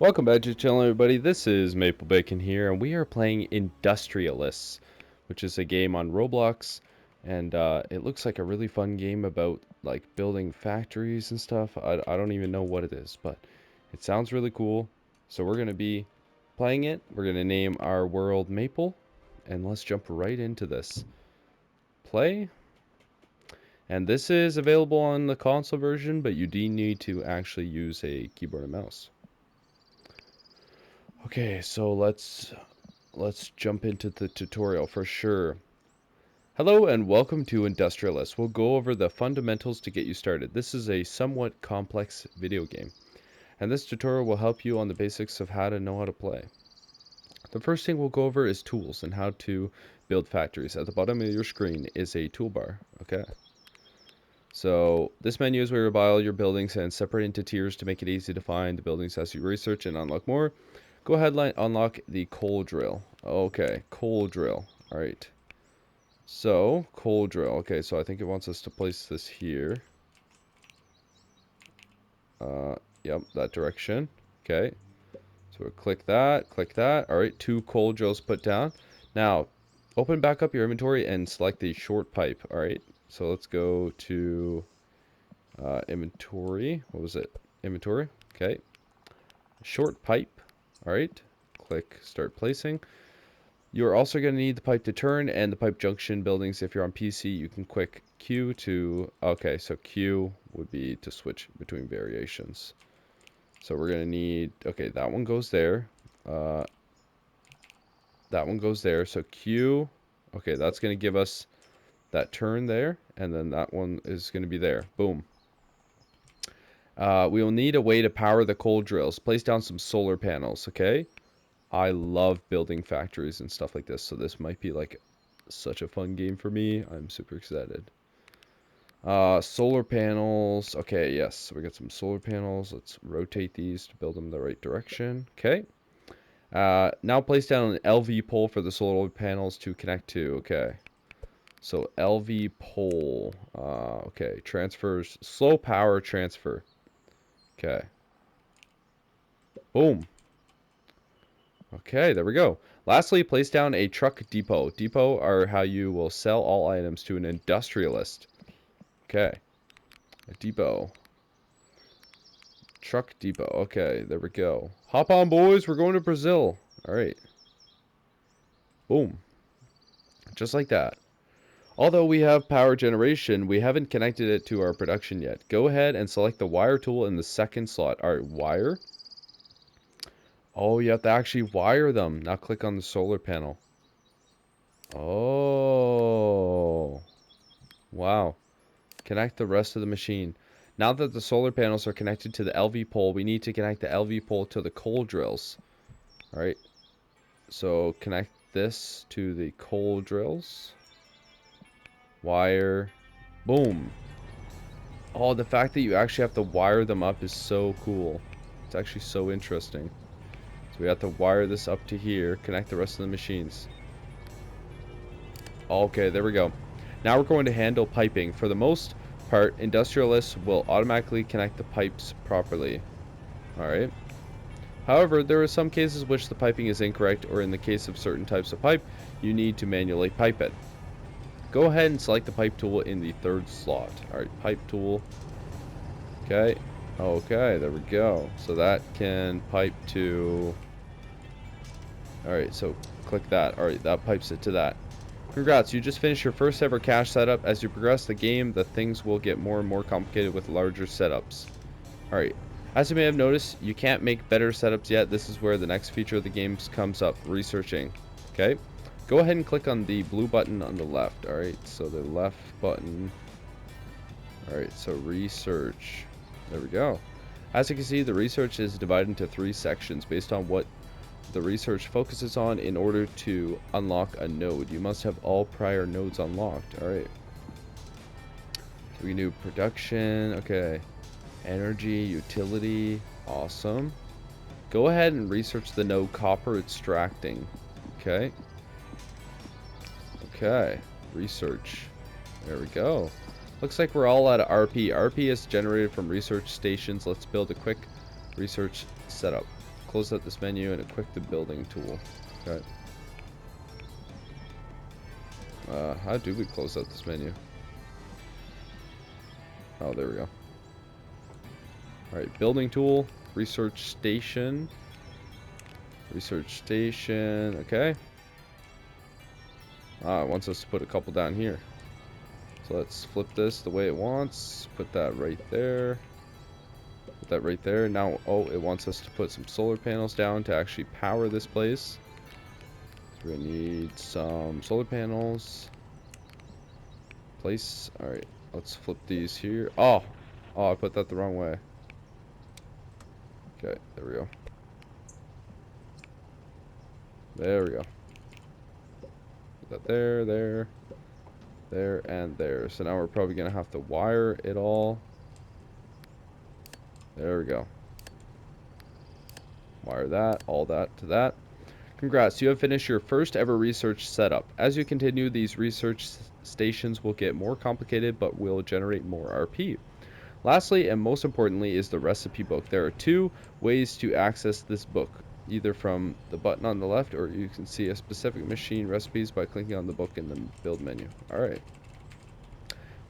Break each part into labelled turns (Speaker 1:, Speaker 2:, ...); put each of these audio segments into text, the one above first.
Speaker 1: Welcome back to the channel, everybody. This is Maple Bacon here, and we are playing Industrialists, which is a game on Roblox, and it looks like a really fun game about like building factories and stuff. I don't even know what it is, but it sounds really cool. So we're gonna be playing it. We're gonna name our world Maple, and let's jump right into this. Play. And this is available on the console version, but you do need to actually use a keyboard and mouse. Okay, so let's jump into the tutorial for sure. Hello and welcome to Industrialist. We'll go over the fundamentals to get you started. This is a somewhat complex video game, and this tutorial will help you on the basics of how to play. The first thing we'll go over is tools and how to build factories. At the bottom of your screen is a toolbar, okay? So this menu is where you buy all your buildings and separate into tiers to make it easy to find the buildings as you research and unlock more. Go ahead and unlock the coal drill. Okay, coal drill. All right. So, coal drill. Okay, so I think it wants us to place this here. Yep, that direction. Okay. So we'll click that, click that. All right, 2 coal drills put down. Now, open back up your inventory and select the short pipe. All right. So let's go to inventory. What was it? Inventory. Okay. Short pipe. All right. Click start placing. You're also going to need the pipe to turn and the pipe junction buildings. If you're on PC, you can click Q to, okay, so Q would be to switch between variations. So we're going to need, okay, that one goes there. That one goes there. So Q, okay, that's going to give us that turn there. And then that one is going to be there. Boom. We will need a way to power the coal drills. Place down some solar panels, okay? I love building factories and stuff like this, so this might be like such a fun game for me. I'm super excited. Solar panels. Okay, yes, so we got some solar panels. Let's rotate these to build them the right direction. Okay. Now place down an LV pole for the solar panels to connect to. Okay. So LV pole. Okay, transfers. Slow power transfer. Okay. Boom. Okay, there we go. Lastly, place down a truck depot. Depot are how you will sell all items to an industrialist. Okay. A depot. Truck depot. Okay, there we go. Hop on, boys. We're going to Brazil. All right. Boom. Just like that. Although we have power generation, we haven't connected it to our production yet. Go ahead and select the wire tool in the second slot. All right, wire. Oh, you have to actually wire them. Now click on the solar panel. Oh. Wow. Connect the rest of the machine. Now that the solar panels are connected to the LV pole, we need to connect the LV pole to the coal drills. Alright. So connect this to the coal drills. Wire. Boom. Oh, the fact that you actually have to wire them up is so cool. It's actually so interesting. So we have to wire this up to here, connect the rest of the machines. Okay, there we go. Now we're going to handle piping. For the most part, industrialists will automatically connect the pipes properly. Alright. However, there are some cases which the piping is incorrect, or in the case of certain types of pipe, you need to manually pipe it. Go ahead and select the pipe tool in the third slot. Alright, pipe tool. Okay. Okay, there we go. So that can pipe to... Alright, so click that. Alright, that pipes it to that. Congrats, you just finished your first ever cache setup. As you progress the game, the things will get more and more complicated with larger setups. Alright, as you may have noticed, you can't make better setups yet. This is where the next feature of the game comes up, researching. Okay, go ahead and click on the blue button on the left. Alright, so the left button. Alright, so research. There we go. As you can see, the research is divided into 3 sections based on what the research focuses on. In order to unlock a node, you must have all prior nodes unlocked. All right, so we can do production. Okay, energy, utility. Awesome. Go ahead and research the node copper extracting. Okay, research. There we go. Looks like we're all out of RP. RP is generated from research stations. Let's build a quick research setup. close out this menu and equip the building tool. Okay. How do we close out this menu? Oh, there we go. Alright, building tool, research station. Research station, okay. It wants us to put a couple down here. So let's flip this the way it wants. Put that right there. Put that right there. Now, oh, it wants us to put some solar panels down to actually power this place. So we're gonna need some solar panels. Place. Alright, let's flip these here. Oh, I put that the wrong way. Okay, there we go. There we go. Put that there, there, and there. So now we're probably gonna have to wire it all. There we go. Wire that, all that to that. Congrats, you have finished your first ever research setup. As you continue, these research stations will get more complicated, but will generate more RP. Lastly, and most importantly, is the recipe book. There are 2 ways to access this book, either from the button on the left, or you can see a specific machine recipes by clicking on the book in the build menu. Alright.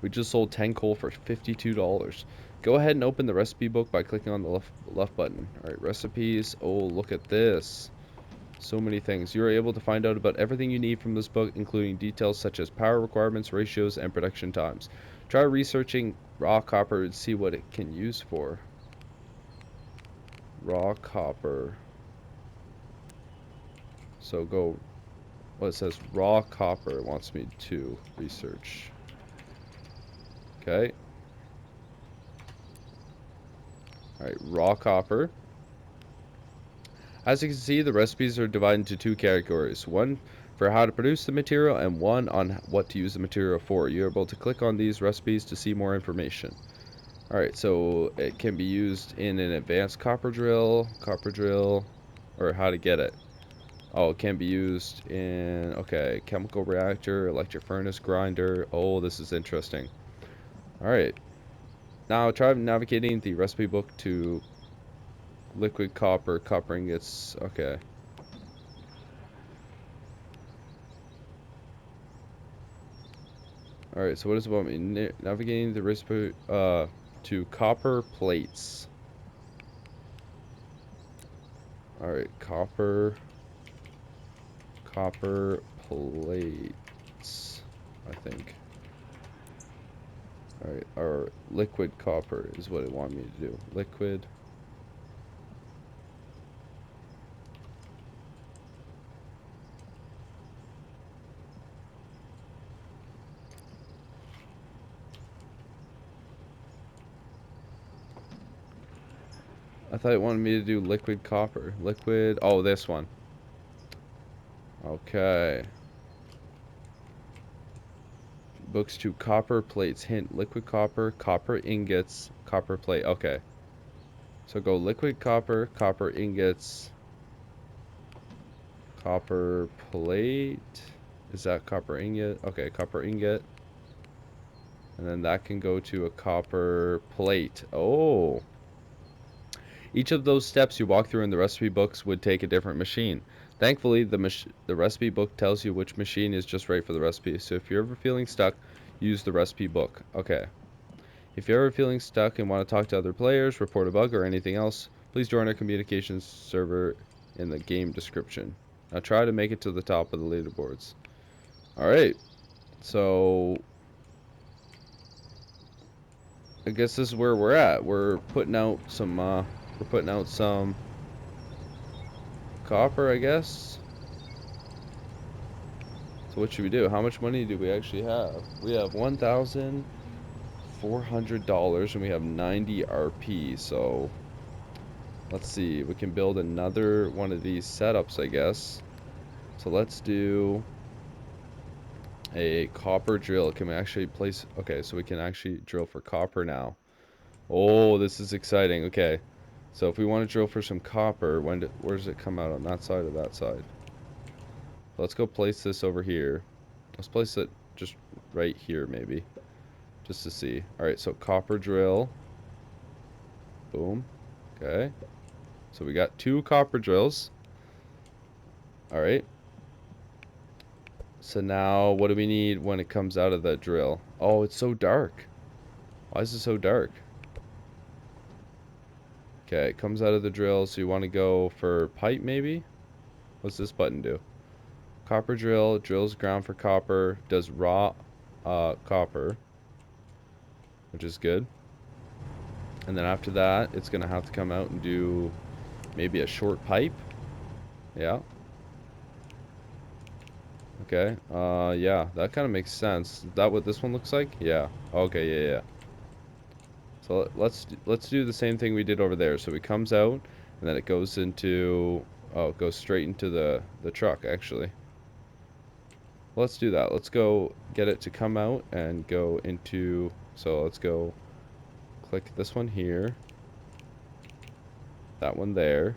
Speaker 1: We just sold 10 coal for $52. Go ahead and open the recipe book by clicking on the left button. Alright, recipes. Oh, look at this. So many things. You are able to find out about everything you need from this book, including details such as power requirements, ratios, and production times. Try researching raw copper and see what it can use for. Raw copper. So go, well, it says raw copper. It wants me to research. Okay. Alright, raw copper. As you can see, the recipes are divided into 2 categories. One for how to produce the material and one on what to use the material for. You're able to click on these recipes to see more information. Alright, so it can be used in an advanced copper drill, or how to get it. Oh, it can be used in, okay, chemical reactor, electric furnace grinder. Oh, this is interesting. Alright. Now try navigating the recipe book to liquid copper, copper ingots. Okay. Alright, so what does it want me? Navigating the recipe to copper plates. Alright, copper plates, I think. Alright, or liquid copper is what it wanted me to do. Liquid. I thought it wanted me to do liquid copper. Liquid, oh, this one. Okay. Books to copper plates. Hint, liquid copper, copper ingots, copper plate. Okay. So go liquid copper, copper ingots, copper plate. Is that copper ingot? Okay, copper ingot. And then that can go to a copper plate. Oh. Each of those steps you walk through in the recipe books would take a different machine. Thankfully, the recipe book tells you which machine is just right for the recipe. So if you're ever feeling stuck, use the recipe book. Okay. If you're ever feeling stuck and want to talk to other players, report a bug, or anything else, please join our communications server in the game description. Now try to make it to the top of the leaderboards. Alright. So I guess this is where we're at. We're putting out some copper, I guess. So what should we do? How much money do we actually have? We have $1,400 and we have 90 RP. So let's see. We can build another one of these setups, I guess. So let's do a copper drill. Can we actually place? Okay, so we can actually drill for copper now. Oh, this is exciting. Okay. So if we want to drill for some copper, where does it come out, on that side or that side? Let's go place this over here. Let's place it just right here, maybe. Just to see. Alright, so copper drill. Boom. Okay. So we got 2 copper drills. Alright. So now, what do we need when it comes out of the drill? Oh, it's so dark. Why is it so dark? Okay, it comes out of the drill, so you want to go for pipe, maybe? What's this button do? Copper drill, drills ground for copper, does raw copper, which is good. And then after that, it's going to have to come out and do maybe a short pipe. Yeah. Okay. Yeah, that kind of makes sense. Is that what this one looks like? Yeah. Okay, yeah. So let's do the same thing we did over there. So it comes out, and then it goes into, oh, it goes straight into the truck, actually. Let's do that. Let's go get it to come out and go into, so let's go click this one here, that one there,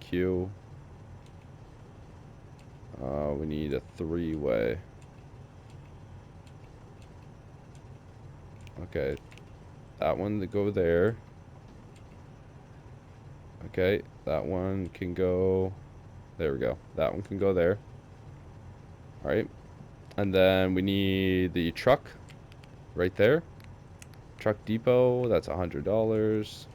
Speaker 1: Q. We need a 3-way. Okay, that one to go there. Okay, that one can go, there we go. That one can go there. Alright, and then we need the truck right there. Truck depot, that's $100.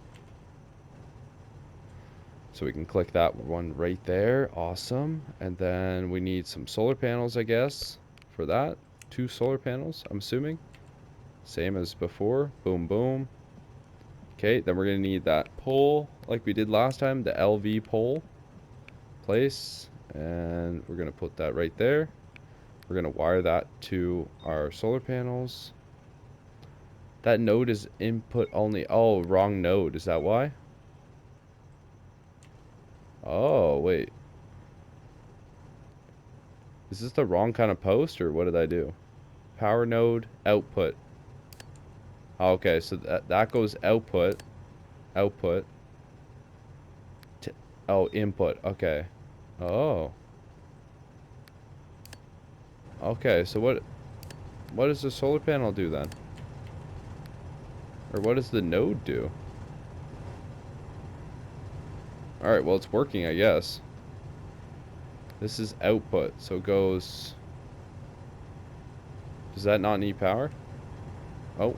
Speaker 1: So we can click that one right there. Awesome. And then we need some solar panels, I guess, for that. 2 solar panels, I'm assuming. Same as before. Boom, boom. Okay, then we're going to need that pole like we did last time, the LV pole. Place. And we're going to put that right there. We're going to wire that to our solar panels. That node is input only. Oh, wrong node. Is that why? Oh, wait. Is this the wrong kind of post, or what did I do? Power node, output. Okay, so that goes output. Output. Oh, input. Okay. Oh. Okay, so what does the solar panel do then? Or what does the node do? Alright, well, it's working, I guess. This is output, so it goes... Does that not need power? Oh.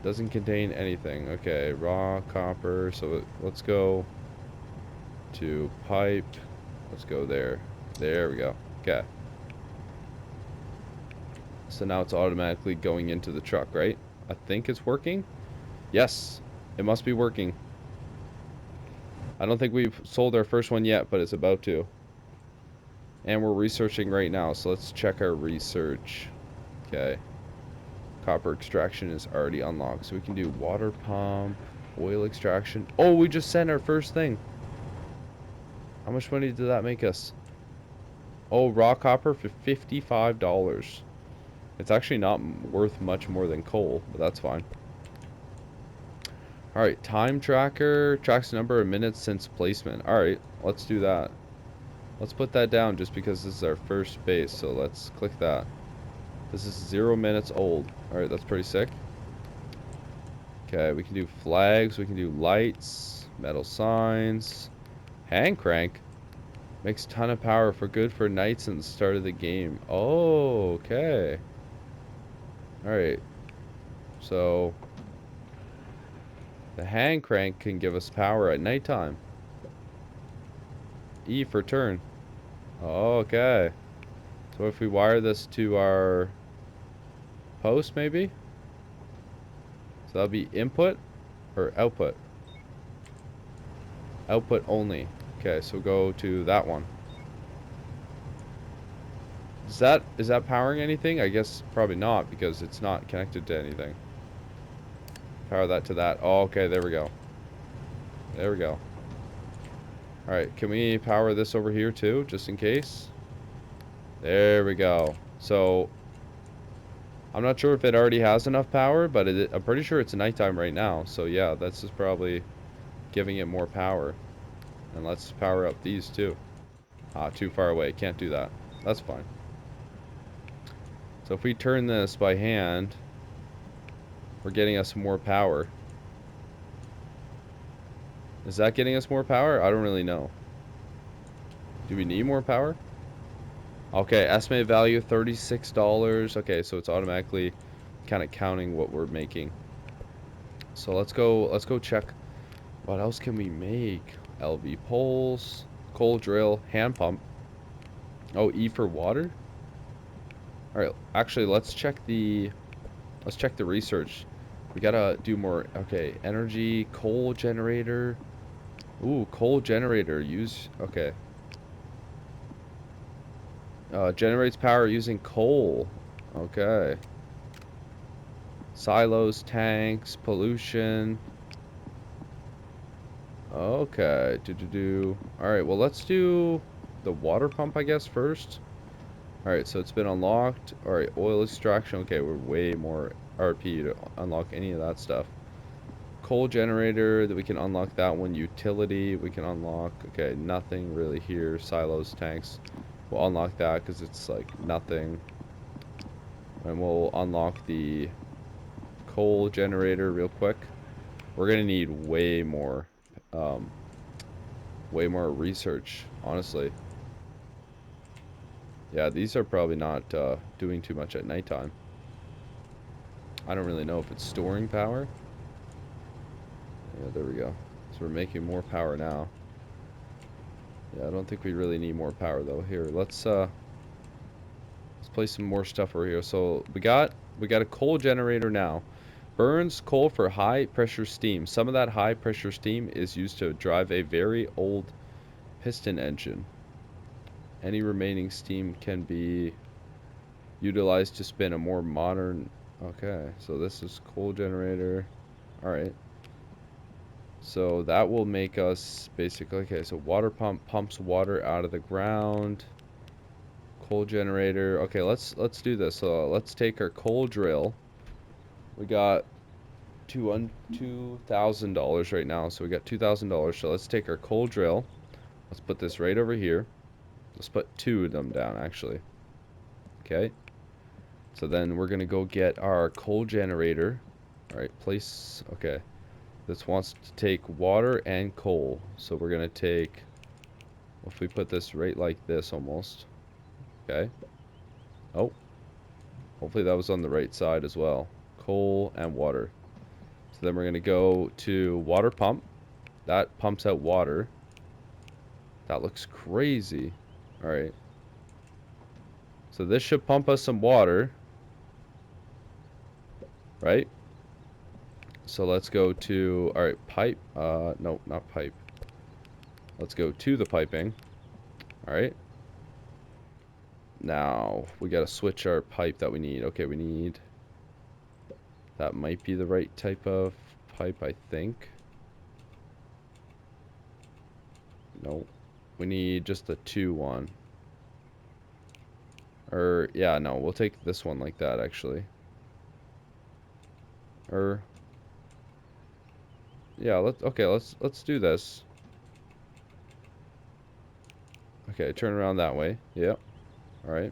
Speaker 1: Doesn't contain anything. Okay, raw copper. So let's go to pipe. Let's go there. There we go. Okay. So now it's automatically going into the truck, right? I think it's working. Yes, it must be working. I don't think we've sold our first one yet, but it's about to. And we're researching right now, so let's check our research. Okay. Copper extraction is already unlocked, so we can do water pump, oil extraction. Oh, we just sent our first thing. How much money did that make us? Oh, raw copper for $55. It's actually not worth much more than coal, but that's fine. Alright, time tracker tracks the number of minutes since placement. Alright, let's do that. Let's put that down just because this is our first base, so let's click that. This is 0 minutes old. Alright, that's pretty sick. Okay, we can do flags, we can do lights, metal signs, hand crank. Makes a ton of power for good for nights and the start of the game. Oh, okay. Alright. So the hand crank can give us power at nighttime. E for turn. Okay. So if we wire this to our post, maybe? So that'll be input or output? Output only. Okay, so go to that one. Is that powering anything? I guess probably not, because it's not connected to anything. Power that to that. Oh, okay, there we go. There we go. Alright, can we power this over here too, just in case? There we go. So, I'm not sure if it already has enough power, but I'm pretty sure it's nighttime right now. So yeah, that's just probably giving it more power. And let's power up these too. Ah, too far away. Can't do that. That's fine. So if we turn this by hand, we're getting us more power. Is that getting us more power? I don't really know. Do we need more power? Okay, estimated value $36. Okay, so it's automatically kind of counting what we're making. So let's go check what else can we make. LV poles, coal drill, hand pump. Oh, E for water? All right, actually let's check the research. We gotta do more. Okay, energy, coal generator. Ooh, coal generator. Use, okay. Generates power using coal. Okay. Silos, tanks, pollution. Okay. Alright, well, let's do the water pump, I guess, first. Alright, so it's been unlocked. Alright, oil extraction. Okay, we're way more RP to unlock any of that stuff. Coal generator, that we can unlock that one. Utility, we can unlock. Okay, nothing really here. Silos, tanks. We'll unlock that because it's like nothing. And we'll unlock the coal generator real quick. We're gonna need um, way more research, honestly. Yeah, these are probably not doing too much at nighttime. I don't really know if it's storing power. Yeah, there we go. So we're making more power now. Yeah, I don't think we really need more power though. Here, let's place some more stuff over here. So we got a coal generator now. Burns coal for high pressure steam. Some of that high pressure steam is used to drive a very old piston engine. Any remaining steam can be utilized to spin a more modern... Okay, so this is coal generator. Alright. So that will make us basically... Okay, so water pump pumps water out of the ground. Coal generator. Okay, let's do this. So let's take our coal drill. We got $2,000 right now. So we got $2,000. So let's take our coal drill. Let's put this right over here. Let's put two of them down, actually. Okay. So then we're going to go get our coal generator. Alright, place... Okay. This wants to take water and coal. So we're going to take... If we put this right like this almost. Okay. Oh. Hopefully that was on the right side as well. Coal and water. So then we're going to go to water pump. That pumps out water. That looks crazy. Alright. So this should pump us some water. Right? So let's go to... Alright, pipe. No, not pipe. Let's go to the piping. Alright. Now, we gotta switch our pipe that we need. Okay, we need... That might be the right type of pipe, I think. No. We need just the 2-1. Or, yeah, no, we'll take this one like that, actually. Or... Yeah, let's do this. Okay, turn around that way. Yep. Alright.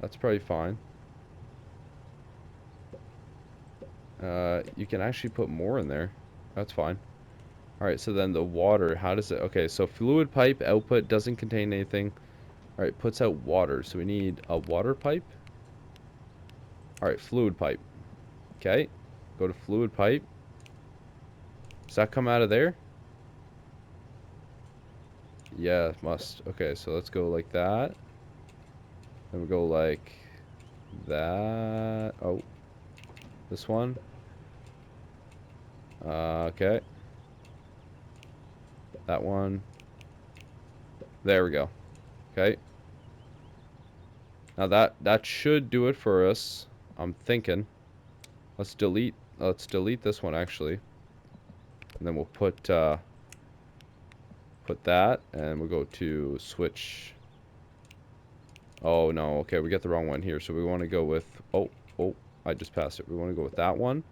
Speaker 1: That's probably fine. You can actually put more in there. That's fine. Alright, so then the water, how does it... Okay, so fluid pipe output doesn't contain anything. Alright, puts out water. So we need a water pipe. Alright, fluid pipe. Okay. Go to fluid pipe. Does that come out of there? Yeah, it must. Okay, so let's go like that. Then we go like that. Oh. This one. Okay. That one. There we go. Okay. Now that should do it for us. I'm thinking. Let's delete this one actually. And then we'll put that and we'll go to switch. Oh no, okay, we got the wrong one here. So we want to go with oh, I just passed it. We want to go with that one.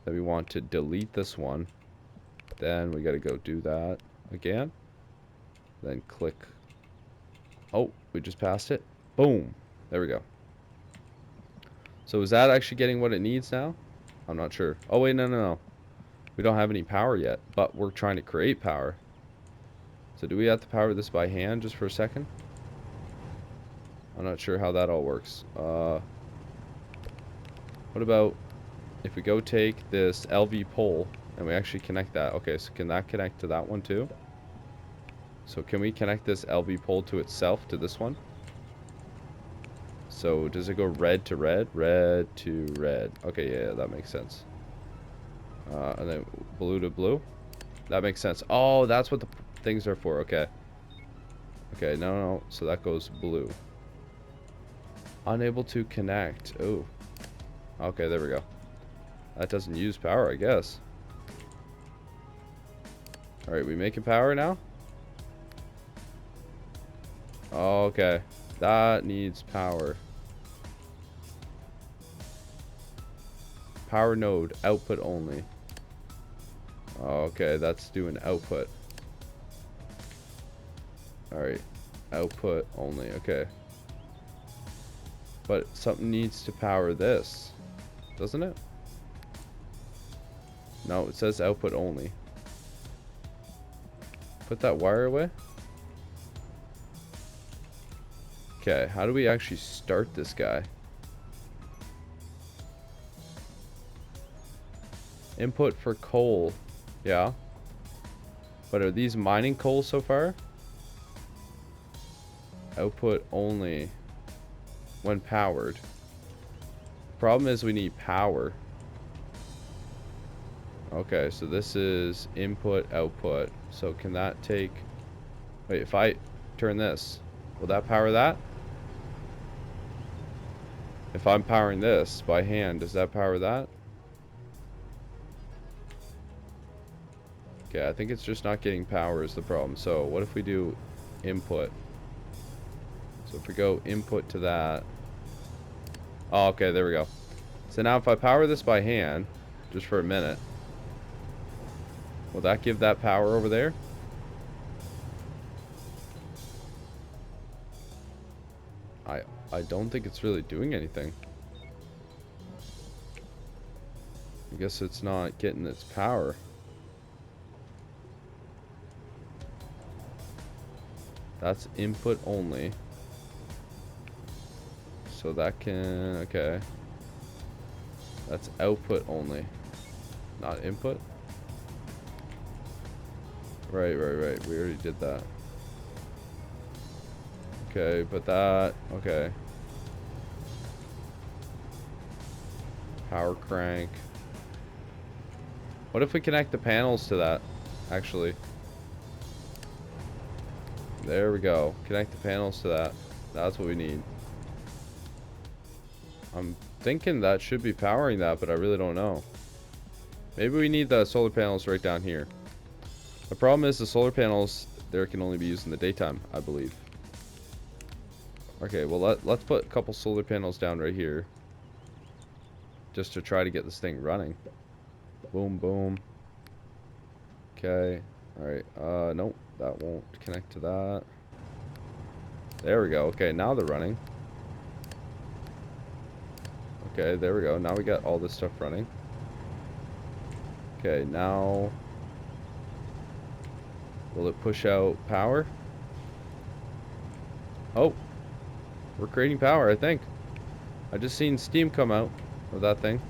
Speaker 1: Then we want to delete this one. Then we got to go do that again. Then click. Oh, we just passed it. Boom. There we go. So is that actually getting what it needs now? I'm not sure. Oh wait, no. We don't have any power yet, but we're trying to create power. So do we have to power this by hand just for a second? I'm not sure how that all works. What about if we go take this LV pole and we actually connect that? Okay, so can that connect to that one too? So can we connect this LV pole to itself, to this one? So does it go red to red? Red to red. Okay, yeah, that makes sense. And then blue to blue? That makes sense. Oh, that's what the things are for. Okay. Okay, no. So that goes blue. Unable to connect. Oh. Okay, there we go. That doesn't use power, I guess. Alright, we making power now? Okay. That needs power. Power node. Output only. Okay, that's doing output. Alright. Output only. Okay. But something needs to power this. Doesn't it? No, it says output only. Put that wire away. Okay, how do we actually start this guy? Input for coal. Yeah. But are these mining coal so far? Output only when powered. Problem is we need power. Okay, so this is input, output. So can that take... Wait, if I turn this, will that power that? If I'm powering this by hand, does that power that? Okay, I think it's just not getting power is the problem. So what if we do input? So if we go input to that... Oh, okay, there we go. So now if I power this by hand, just for a minute, will that give that power over there? I don't think it's really doing anything. I guess it's not getting its power. That's input only. So that can... Okay. That's output only. Not input? Right. We already did that. Okay, but that... Okay. Power crank. What if we connect the panels to that, actually? There we go. Connect the panels to that. That's what we need. I'm thinking that should be powering that, but I really don't know. Maybe we need the solar panels right down here. The problem is the solar panels there can only be used in the daytime, I believe. Okay, well let's put a couple solar panels down right here. Just to try to get this thing running. Boom, boom. Okay. Alright, nope. That won't connect to that. There we go. Okay, now they're running. Okay, there we go. Now we got all this stuff running. Okay, now... Will it push out power? Oh! We're creating power, I think. I just seen steam come out of that thing.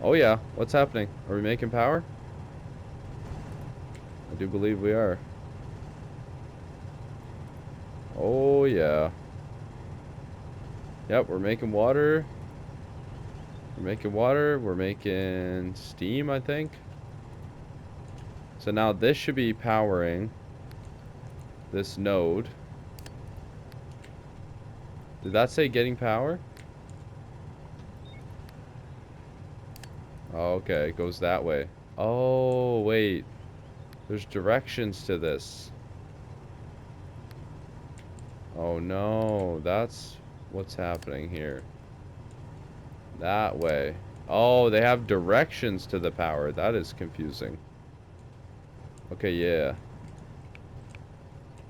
Speaker 1: Oh yeah, what's happening? Are we making power? I do believe we are. Oh yeah. Yep, we're making water. We're making water. We're making steam, I think. So now this should be powering this node. Did that say getting power? Oh, okay, it goes that way. Oh, wait. There's directions to this. Oh no, that's what's happening here. That way. Oh, they have directions to the power. That is confusing. Okay, yeah.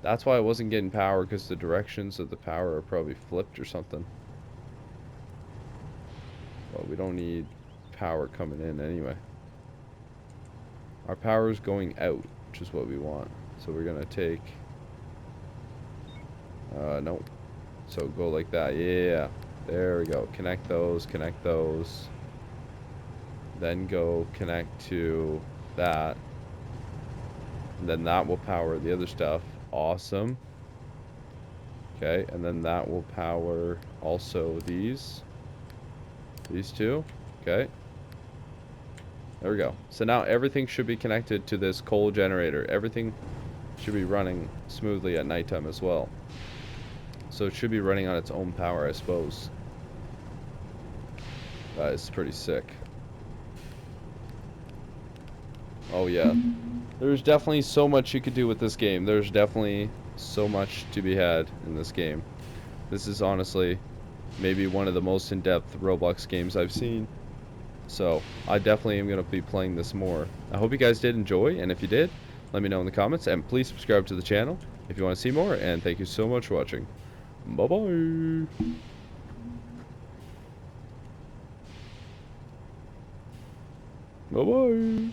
Speaker 1: That's why I wasn't getting power, because the directions of the power are probably flipped or something. But we don't need power coming in anyway. Our power is going out, which is what we want. So we're gonna take, no. So go like that, yeah. There we go, connect those, then go connect to that. And then that will power the other stuff. Awesome. Okay, and then that will power also these two. Okay. There we go. So now everything should be connected to this coal generator. Everything should be running smoothly at nighttime as well. So it should be running on its own power, I suppose. That is pretty sick. Oh yeah. There's definitely so much you could do with this game. There's definitely so much to be had in this game. This is honestly maybe one of the most in-depth Roblox games I've seen. So I definitely am going to be playing this more. I hope you guys did enjoy, and if you did, let me know in the comments, and please subscribe to the channel if you want to see more, and thank you so much for watching. Bye-bye. Bye-bye.